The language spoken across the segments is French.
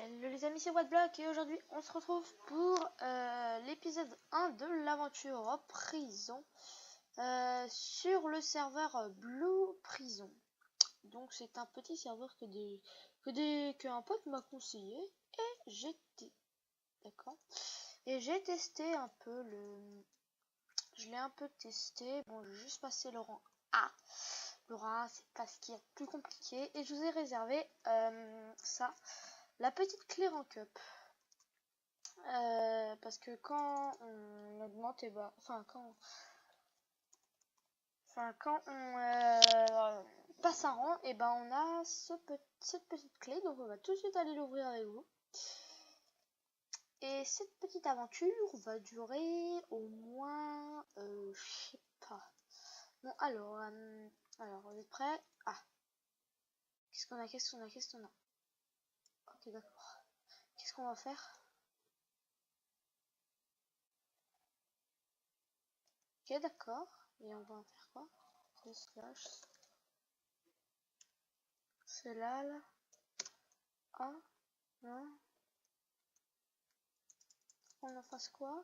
Hello les amis, c'est WhatBlock et aujourd'hui on se retrouve pour l'épisode 1 de l'aventure prison sur le serveur Blue Prison. Donc c'est un petit serveur qu'un pote m'a conseillé et d'accord. Et j'ai testé un peu je l'ai un peu testé. Bon, j'ai juste passé le rang A. Le rang A, c'est pas ce qu'il y a de plus compliqué et je vous ai réservé ça. La petite clé rank up. Parce que quand on augmente, et quand on passe un rang, et ben on a cette petite clé, donc on va tout de suite aller l'ouvrir avec vous. Et cette petite aventure va durer au moins, je sais pas. Bon, alors vous êtes prêts? Ah, qu'est-ce qu'on a? Ok, d'accord. Qu'est-ce qu'on va faire? Ok, d'accord. Et on va en faire quoi? Slash. C'est là. Ah, non. On en fasse quoi?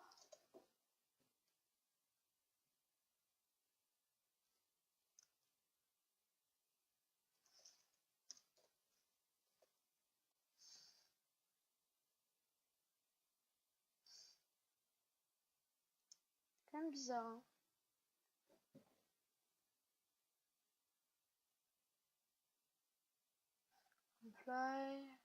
Quand même bizarre, hein. Fly.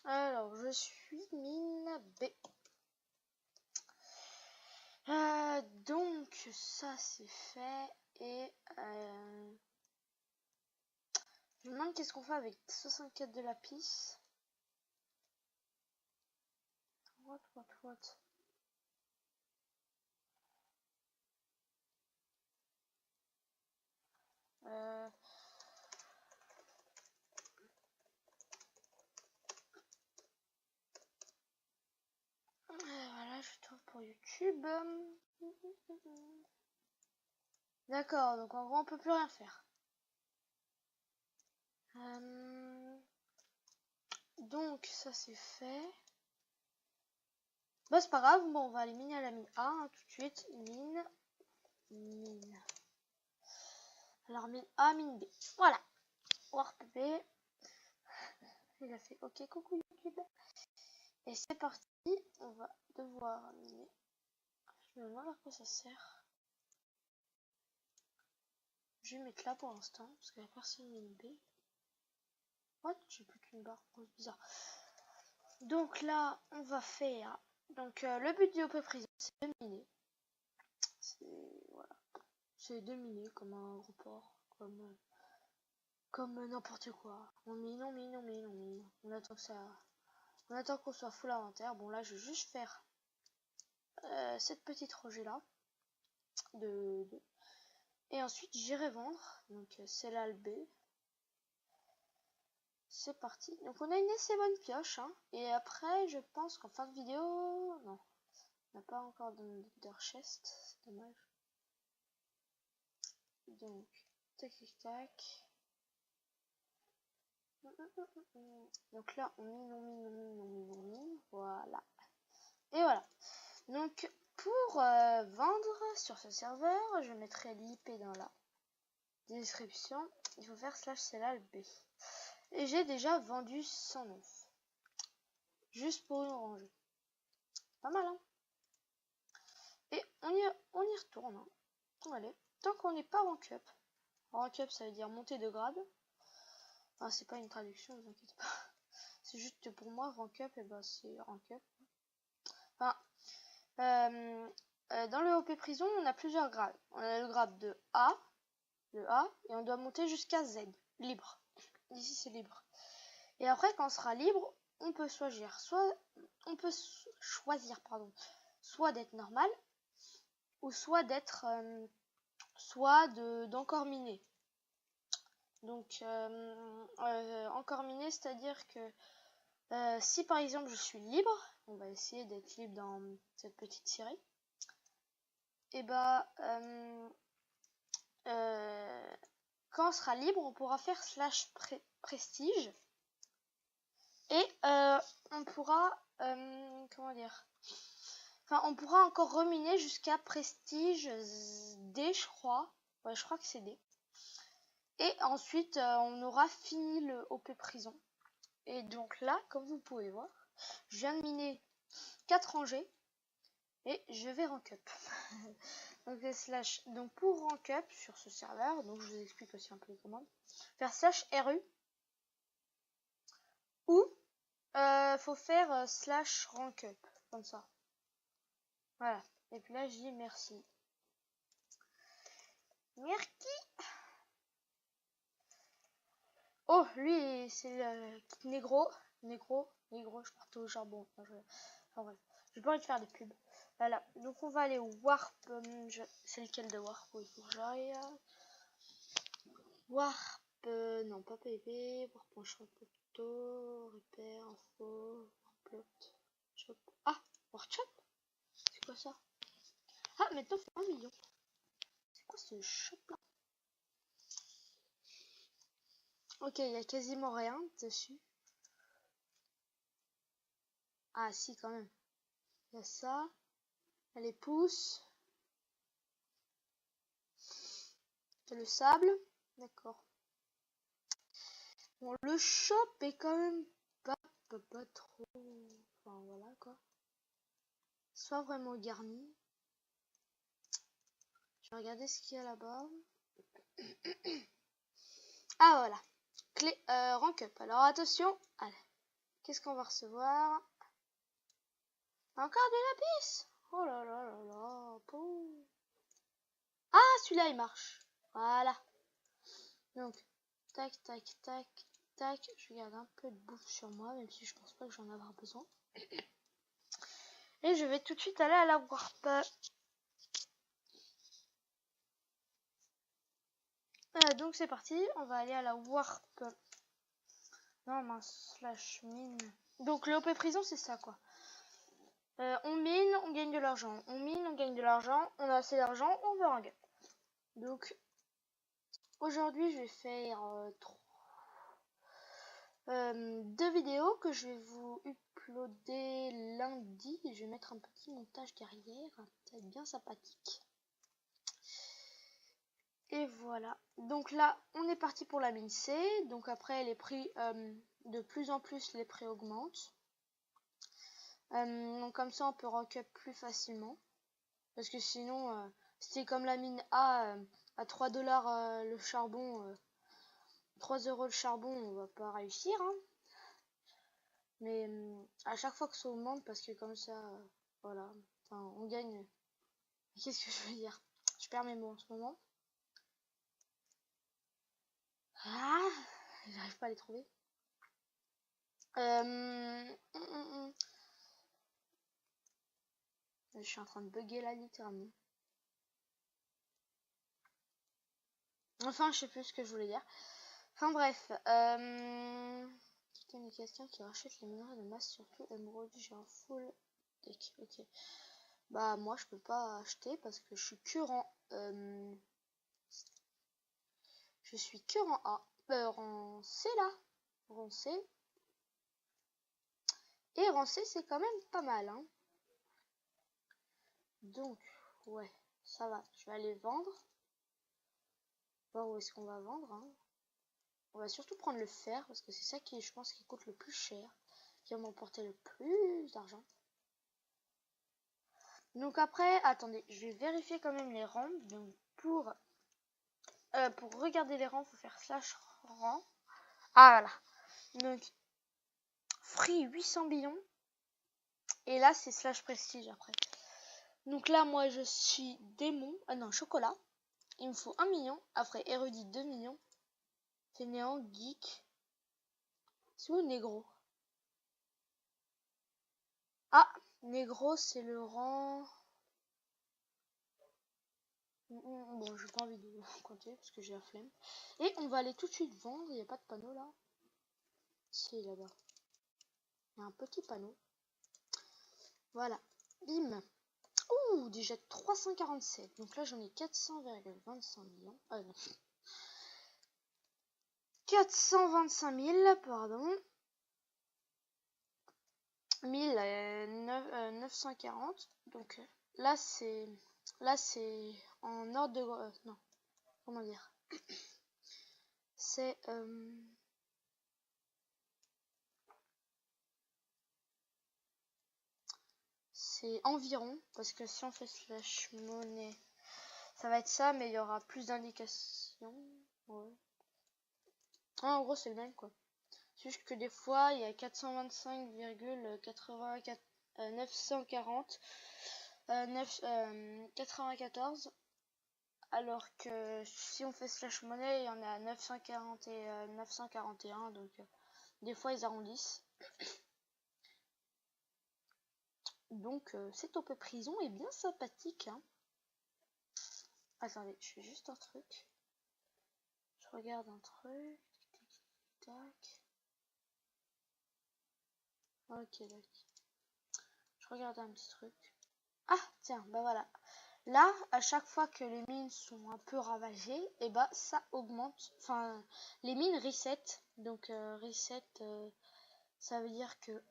Alors, je suis mine B. Donc, ça c'est fait. Et je me demande qu'est-ce qu'on fait avec 64 de lapis. What? Voilà, je trouve pour YouTube. D'accord, donc en gros on peut plus rien faire. Donc ça c'est fait. Bah c'est pas grave, bon on va aller miner à la mine A hein, tout de suite. Mine. Alors mine A, mine B. Voilà. Warp B. Il a fait OK, coucou YouTube. Et c'est parti. On va devoir miner. Je me demande à quoi ça sert. Je vais mettre là pour l'instant, parce que la personne mine B. What? J'ai plus qu'une barre. Oh, bizarre. Donc là, on va faire. Donc le but du OP prison, c'est de miner. Voilà. C'est de miner comme un report, comme n'importe quoi. On mine. On attend qu'on soit full inventaire. Bon là, je vais juste faire cette petite rangée là et ensuite j'irai vendre. Donc c'est là le B. C'est parti. Donc on a une assez bonne pioche hein. Et après je pense qu'en fin de vidéo, non, on n'a pas encore de chest, c'est dommage. Donc tac. Donc là on mine, voilà. Et voilà. Donc pour vendre sur ce serveur, je mettrai l'IP dans la description. Il faut faire /CLB. Et j'ai déjà vendu 109. Juste pour une rangée. Pas mal hein. Et on y retourne. Hein. Allez. Tant qu'on n'est pas rank up. Rank up ça veut dire monter de grade. Enfin, c'est pas une traduction, vous inquiétez pas. C'est juste que pour moi rank up, et ben c'est rank up. Enfin, dans le OP prison, on a plusieurs grades. On a le grade de A, et on doit monter jusqu'à Z, libre. Ici c'est libre. Et après, quand on sera libre, on peut choisir, soit d'être normal, ou soit d'être, d'encore miné. Donc encore miné, c'est-à-dire que si par exemple je suis libre, on va essayer d'être libre dans cette petite série. Et bah quand on sera libre, on pourra faire /prestige. Et on pourra, comment dire, enfin, on pourra encore reminer jusqu'à prestige D, je crois. Ouais, je crois que c'est D. Et ensuite, on aura fini le OP prison. Et donc là, comme vous pouvez voir, je viens de miner 4 rangées et je vais rank up. Donc, donc pour rank up sur ce serveur, donc je vous explique aussi un peu les commandes, faire /RU ou faut faire /rank up, comme ça. Voilà. Et puis là, je dis merci. Merci. Oh, lui, c'est le négro, je partais au charbon. Enfin bref, j'ai pas envie de faire des pubs. Voilà, donc on va aller au Warp. C'est lequel de Warp? Oui, faut que j'aille. Warp, non pas PVP, Warp.shop, Repair, Info, Warplot, Shop. Ah, Workshop? C'est quoi ça? Ah, maintenant faut 1 million. C'est quoi ce shop là? Ok, il y a quasiment rien dessus. Ah si, quand même. Il y a ça. Il y a les pouces. Il y a le sable. D'accord. Bon, le shop est quand même pas trop... Enfin, voilà, quoi. Soit vraiment garni. Je vais regarder ce qu'il y a là-bas. Ah, voilà. Clé, rank up. Alors, attention. Allez. Qu'est-ce qu'on va recevoir? Encore des lapis. Oh là là là là. Ah, celui-là, il marche. Voilà. Donc, tac, tac, tac, tac. Je garde un peu de bouffe sur moi, même si je pense pas que j'en ai avoir besoin. Et je vais tout de suite aller à la Warp. Donc c'est parti, on va aller à la Warp. Non mince, /mine. Donc le OP prison c'est ça quoi. On mine, on gagne de l'argent. On mine, on gagne de l'argent. On a assez d'argent, on veut un gap. Donc aujourd'hui je vais faire 2 vidéos que je vais vous uploader lundi. Je vais mettre un petit montage derrière, ça va être bien sympathique. Et voilà. Donc là, on est parti pour la mine C. Donc après, les prix, de plus en plus, les prix augmentent. Donc comme ça, on peut rank up plus facilement. Parce que sinon, c'était comme la mine A à 3 $ le charbon, 3 € le charbon, on va pas réussir. Hein. Mais à chaque fois que ça augmente, parce que comme ça, voilà, enfin, on gagne. Qu'est-ce que je veux dire? Je perds mes mots en ce moment. Ah, j'arrive pas à les trouver. Je suis en train de bugger là littéralement. Enfin, je sais plus ce que je voulais dire. Enfin bref. Une question qui rachète les minerais de masse, surtout émeraude. J'ai un full deck. Ok. Bah moi je peux pas acheter parce que je suis que rang. Je suis que rang A. Rang C là. Rang C. Et rang C c'est quand même pas mal. Hein. Donc, ouais, ça va. Je vais aller vendre. Voir où est-ce qu'on va vendre. Hein. On va surtout prendre le fer parce que c'est ça qui, je pense, qui coûte le plus cher, qui va m'emporter le plus d'argent. Donc après, attendez, je vais vérifier quand même les rangs. Donc pour regarder les rangs, il faut faire /rang. Ah voilà. Donc free 800 billions. Et là c'est /prestige après. Donc là moi je suis démon. Ah non, chocolat. Il me faut 1 million. Après érudit 2 millions. Fainéant, geek. C'est où négro? Ah, négro c'est le rang. Bon, j'ai pas envie de compter parce que j'ai la flemme. Et on va aller tout de suite vendre. Il n'y a pas de panneau là. Si, là-bas. Il y a un petit panneau. Voilà. Bim. Ouh, déjà 347. Donc là, j'en ai 400,25 millions. Non. 425 000, pardon. 940. Donc là, c'est en ordre de... non, comment dire, c'est environ, parce que si on fait slash monnaie, ça va être ça, mais il y aura plus d'indications. Ouais. En gros, c'est le même, quoi. C'est juste que des fois, il y a 425,940 94, alors que si on fait slash monnaie, il y en a 940 et 941, donc des fois ils arrondissent. Donc cette OP prison est bien sympathique, hein. Attendez, je fais juste un truc. Je regarde un truc. Tac. Ok, d'accord. Je regarde un petit truc. Ah, tiens, bah voilà. Là, à chaque fois que les mines sont un peu ravagées, et bah ça augmente. Enfin, les mines reset. Donc reset, ça veut dire que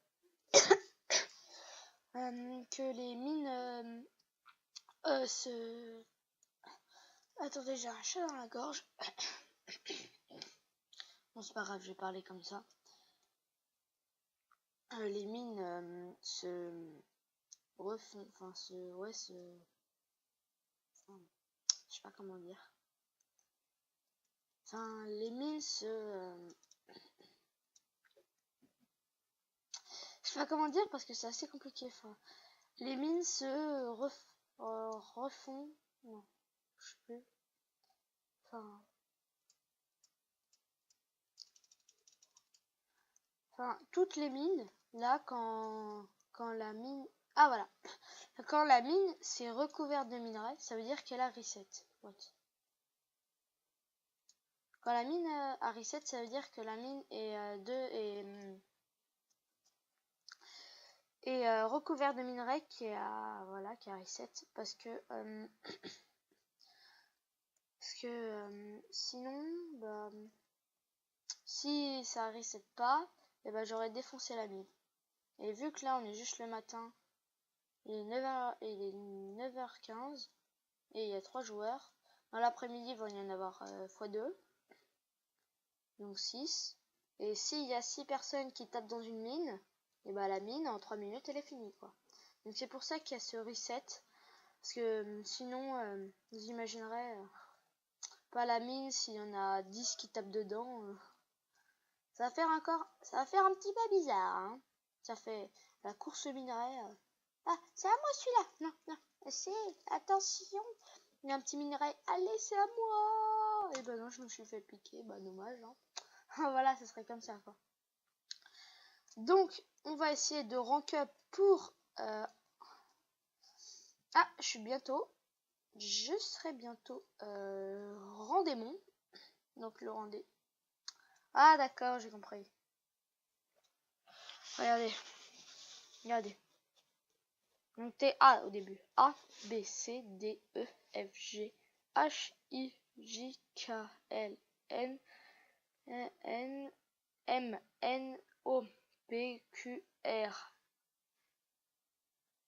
les mines se... Attendez, j'ai un chat dans la gorge. Bon, c'est pas grave, je vais parler comme ça. Les mines se refont, enfin je sais pas comment dire. Enfin, les mines se... je sais pas comment dire parce que c'est assez compliqué. Enfin, les mines se refont... Non, je sais plus. Enfin, toutes les mines, là, quand la mine... Ah, voilà. Quand la mine s'est recouverte de minerais, ça veut dire qu'elle a reset. What? Quand la mine a reset, ça veut dire que la mine est recouverte de minerais qui a reset. Parce que sinon, bah, si ça reset pas, et ben j'aurais défoncé la mine. Et vu que là on est juste le matin, il est 9h15 et il y a 3 joueurs. Dans l'après-midi, il va y en avoir x2, donc 6. Et s'il y a 6 personnes qui tapent dans une mine, et bah la mine en 3 minutes elle est finie, quoi. Donc c'est pour ça qu'il y a ce reset. Parce que sinon, vous imaginerez pas la mine s'il y en a 10 qui tapent dedans. Ça va faire un petit peu bizarre, hein. Ça fait la course minerai. Ah, c'est à moi celui-là. Non, non. C'est attention. Il y a un petit minerai. Allez, c'est à moi. Et ben non, je me suis fait piquer. Bah dommage, hein. Voilà, ce serait comme ça, quoi. Donc, on va essayer de rank up pour... Ah, je serai bientôt Rendémon. Donc le Rendé. Ah d'accord, j'ai compris. Regardez. Donc t'es A au début. A, B, C, D, E, F, G, H, I, J, K, L, N, N, M, N, O, P, Q, R,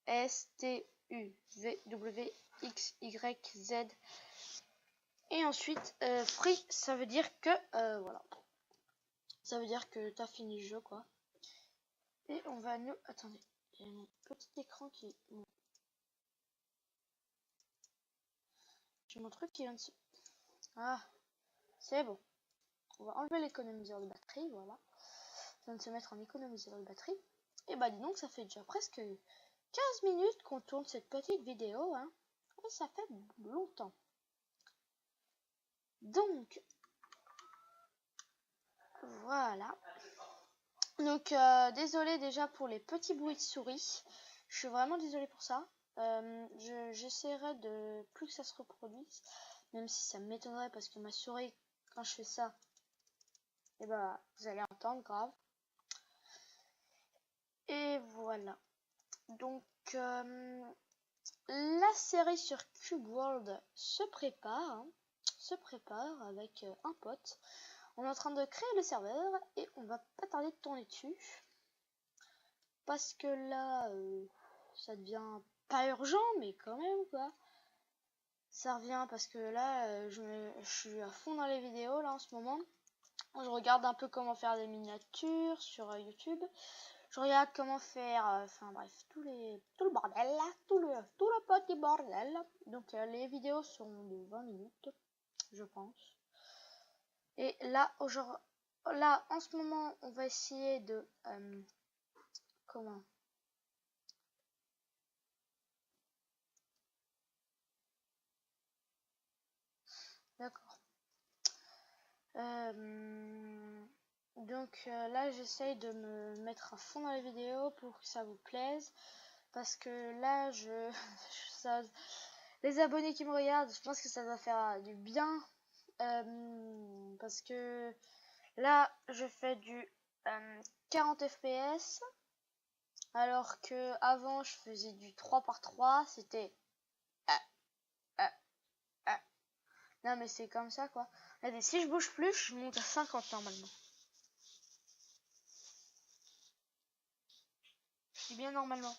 S, T, U, V, W, X, Y, Z. Et ensuite, free, ça veut dire que, voilà. Ça veut dire que t'as fini le jeu, quoi. Et on va nous... Attendez, il y a mon petit écran qui... J'ai mon truc qui vient de se... Ah, c'est bon. On va enlever l'économiseur de batterie, voilà. Ça vient de se mettre en économiseur de batterie. Et bah dis donc, ça fait déjà presque 15 minutes qu'on tourne cette petite vidéo, hein. Et ça fait longtemps. Donc, voilà. Donc, désolé déjà pour les petits bruits de souris. Je suis vraiment désolée pour ça. J'essaierai de plus que ça se reproduise. Même si ça m'étonnerait parce que ma souris, quand je fais ça, et bah, vous allez entendre grave. Et voilà. Donc, la série sur Cube World se prépare avec un pote. On est en train de créer le serveur et on va pas tarder de tourner dessus. Parce que là, ça devient pas urgent, mais quand même, quoi. Ça revient parce que là, je suis à fond dans les vidéos, là, en ce moment. Je regarde un peu comment faire des miniatures sur YouTube. Je regarde comment faire, enfin bref, tout le bordel, là, tout le petit bordel. Donc, les vidéos seront de 20 minutes, je pense. Et là, en ce moment, on va essayer de... comment D'accord. Donc là, j'essaye de me mettre à fond dans les vidéos pour que ça vous plaise. Parce que là, les abonnés qui me regardent, je pense que ça va faire du bien. Parce que là, je fais du 40 fps. Alors que avant, je faisais du 3x3. C'était... Non, mais c'est comme ça, quoi. Regardez, si je bouge plus, je monte à 50 normalement. Je dis bien normalement.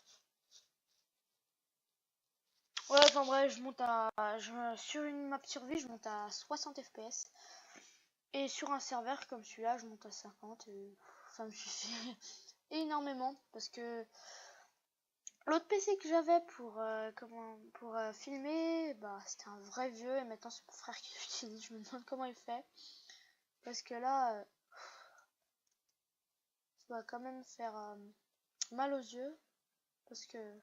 Ouais, enfin bref, sur une map survie, je monte à 60 fps. Et sur un serveur comme celui-là, je monte à 50. Et ça me suffit énormément. Parce que l'autre PC que j'avais pour filmer, bah c'était un vrai vieux. Et maintenant, c'est mon frère qui l'utilise. Je me demande comment il fait. Parce que là, ça va quand même faire mal aux yeux. Parce que...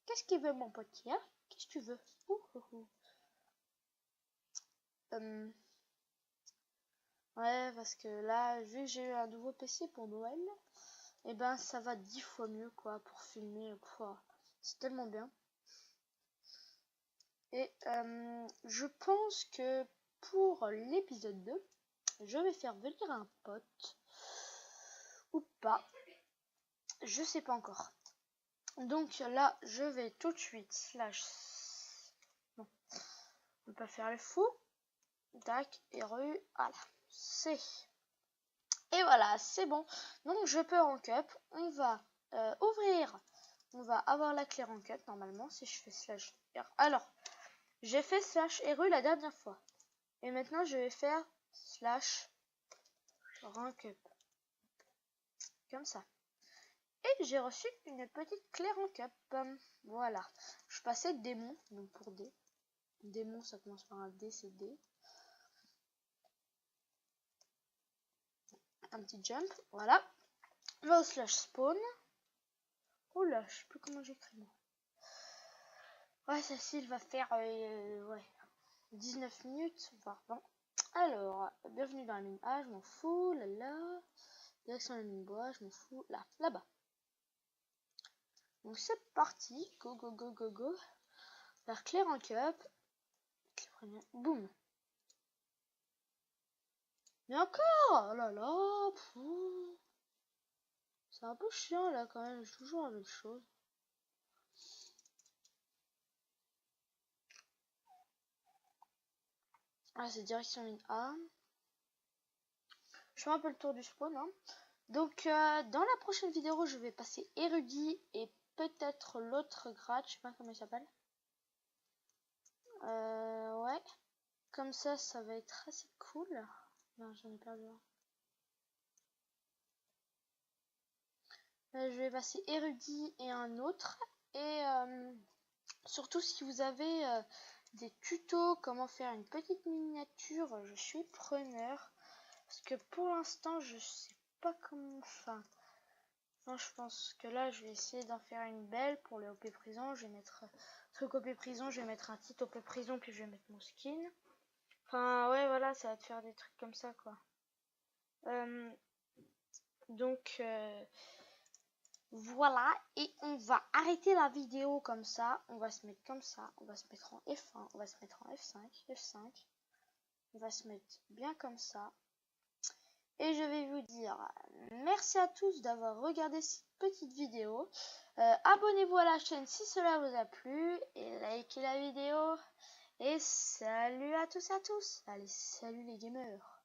Qu'est-ce qu'il veut, mon pote, hein? Qu'est-ce que tu veux? Ouais, parce que là, vu que j'ai eu un nouveau PC pour Noël, et ben ça va 10 fois mieux, quoi, pour filmer. C'est tellement bien. Et je pense que pour l'épisode 2, je vais faire venir un pote. Ou pas. Je sais pas encore. Donc là, je vais tout de suite slash... Non. On peut pas faire le fou. Tac, et rue. Voilà. C'est... Et voilà, c'est bon. Donc je peux rank up. On va ouvrir. On va avoir la clé rank up normalement si je fais slash R. Alors, j'ai fait slash RU la dernière fois. Et maintenant je vais faire slash rank up. Comme ça. Et j'ai reçu une petite clé rank up. Voilà. Je passais démon. Donc pour D. Démon ça commence par un D, c'est D. Un petit jump. Voilà. Je vais au slash spawn. Oh là, je sais plus comment j'écris moi. Ouais, celle-ci va faire 19 minutes, voire 20. Alors, bienvenue dans la mine A, je m'en fous, là. Direction la mine bois, je m'en fous, là-bas. Donc c'est parti, go, go, go, go, go. Faire clé rank up. Boum. Mais encore, oh là là, c'est un peu chiant là quand même, j'ai toujours la même chose. Ah, c'est direction mine A. Je fais un peu le tour du spawn, hein. Donc dans la prochaine vidéo, je vais passer érudit et peut-être l'autre grade, je sais pas comment il s'appelle. Ouais. Comme ça va être assez cool. Non, j'en ai perdu un. Je vais passer érudit et un autre. Et surtout si vous avez des tutos, comment faire une petite miniature, je suis preneur. Parce que pour l'instant, je sais pas comment... Enfin, je pense que là, je vais essayer d'en faire une belle pour les OP prison. Je vais mettre truc OP prison, je vais mettre un titre OP prison, puis je vais mettre mon skin. Enfin, ouais, voilà, ça va te faire des trucs comme ça, quoi. Donc, voilà. Et on va arrêter la vidéo comme ça. On va se mettre comme ça. On va se mettre en F1. On va se mettre en F5. F5. On va se mettre bien comme ça. Et je vais vous dire merci à tous d'avoir regardé cette petite vidéo. Abonnez-vous à la chaîne si cela vous a plu et likez la vidéo. Et salut à tous et à tous. Allez, salut les gamers.